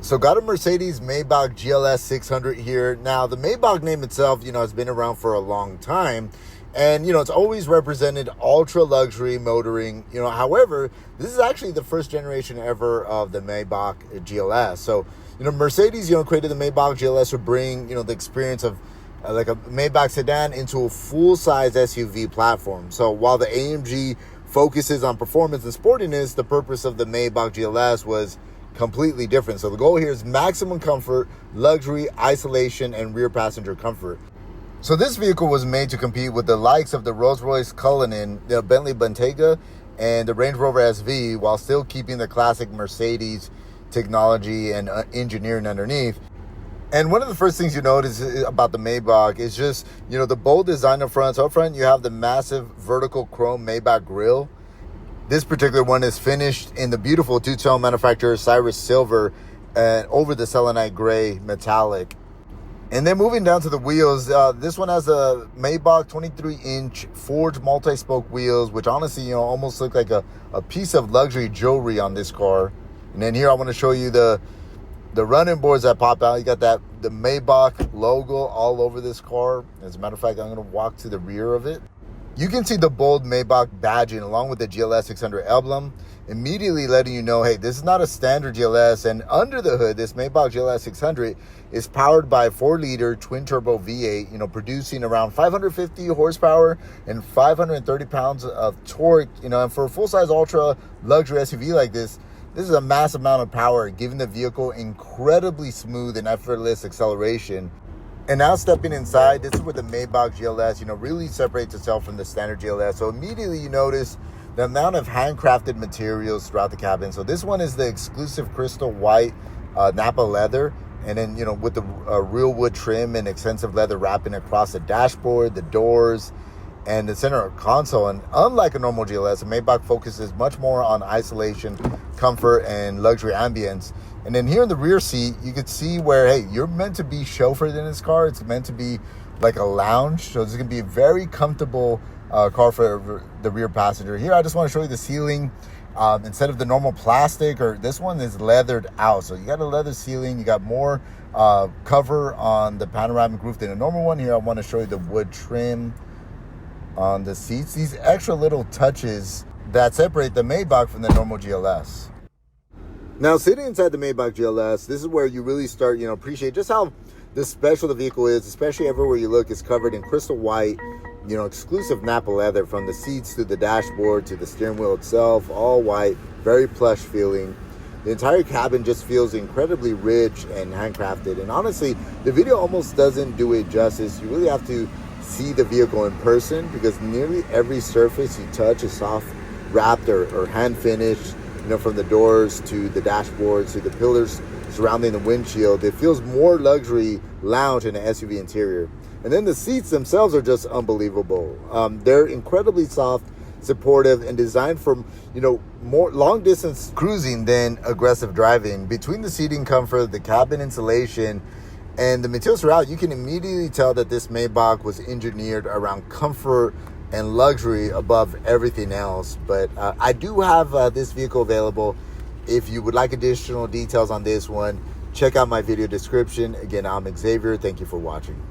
So got a Mercedes Maybach GLS 600 here. Now, the Maybach name itself, has been around for a long time. And, it's always represented ultra luxury motoring. However, this is actually the first generation ever of the Maybach GLS. So, Mercedes, created the Maybach GLS to bring, the experience of like a Maybach sedan into a full-size SUV platform. So while the AMG focuses on performance and sportiness, the purpose of the Maybach GLS was completely different. So the goal here is maximum comfort, luxury, isolation, and rear passenger comfort. So this vehicle was made to compete with the likes of the Rolls-Royce Cullinan, the Bentley Bentayga, and the Range Rover SV, while still keeping the classic Mercedes technology and engineering underneath. And one of the first things you notice about the Maybach is just, the bold design up front. So up front, you have the massive vertical chrome Maybach grille. This particular one is finished in the beautiful two-tone MANUFAKTUR Cirrus Silver and over the Selenite Grey Metallic. And then moving down to the wheels, this one has a Maybach 23-inch forged multi-spoke wheels, which honestly, almost look like a piece of luxury jewelry on this car. And then here I want to show you the running boards that pop out. You got the Maybach logo all over this car. As a matter of fact, I'm going to walk to the rear of it. You can see the bold Maybach badging along with the GLS 600 emblem, immediately letting you know, hey, this is not a standard GLS. And under the hood, this Maybach GLS 600 is powered by a 4-liter twin-turbo V8, producing around 550 horsepower and 530 pounds of torque. And for a full-size ultra luxury SUV like this is a massive amount of power, giving the vehicle incredibly smooth and effortless acceleration. And now stepping inside, this is where the Maybach GLS, really separates itself from the standard GLS. So immediately you notice the amount of handcrafted materials throughout the cabin. So this one is the exclusive Crystal White Nappa leather. And then, with the real wood trim and extensive leather wrapping across the dashboard, the doors, and the center console. And unlike a normal GLS, the Maybach focuses much more on isolation, comfort, and luxury ambience. And then here in the rear seat, you could see where, hey, you're meant to be chauffeured in this car. It's meant to be like a lounge. So this is going to be a very comfortable car for the rear passenger. Here, I just want to show you the ceiling. Instead of the normal plastic, or this one is leathered out. So you got a leather ceiling. You got more cover on the panoramic roof than a normal one. Here, I want to show you the wood trim on the seats. These extra little touches that separate the Maybach from the normal GLS. Now, sitting inside the Maybach GLS, this is where you really start, appreciate just how special the vehicle is, especially everywhere you look. It's covered in crystal white, exclusive Nappa leather, from the seats to the dashboard to the steering wheel itself, all white, very plush feeling. The entire cabin just feels incredibly rich and handcrafted. And honestly, the video almost doesn't do it justice. You really have to see the vehicle in person, because nearly every surface you touch is soft wrapped or hand finished. From the doors to the dashboard to the pillars surrounding the windshield. It feels more luxury lounge in an SUV interior. And then the seats themselves are just unbelievable. They're incredibly soft, supportive, and designed for, more long distance cruising than aggressive driving. Between the seating comfort, the cabin insulation, and the materials throughout, you can immediately tell that this Maybach was engineered around comfort and luxury above everything else. But I do have this vehicle available. If you would like additional details on this one, check out my video description. Again, I'm Xavier. Thank you for watching.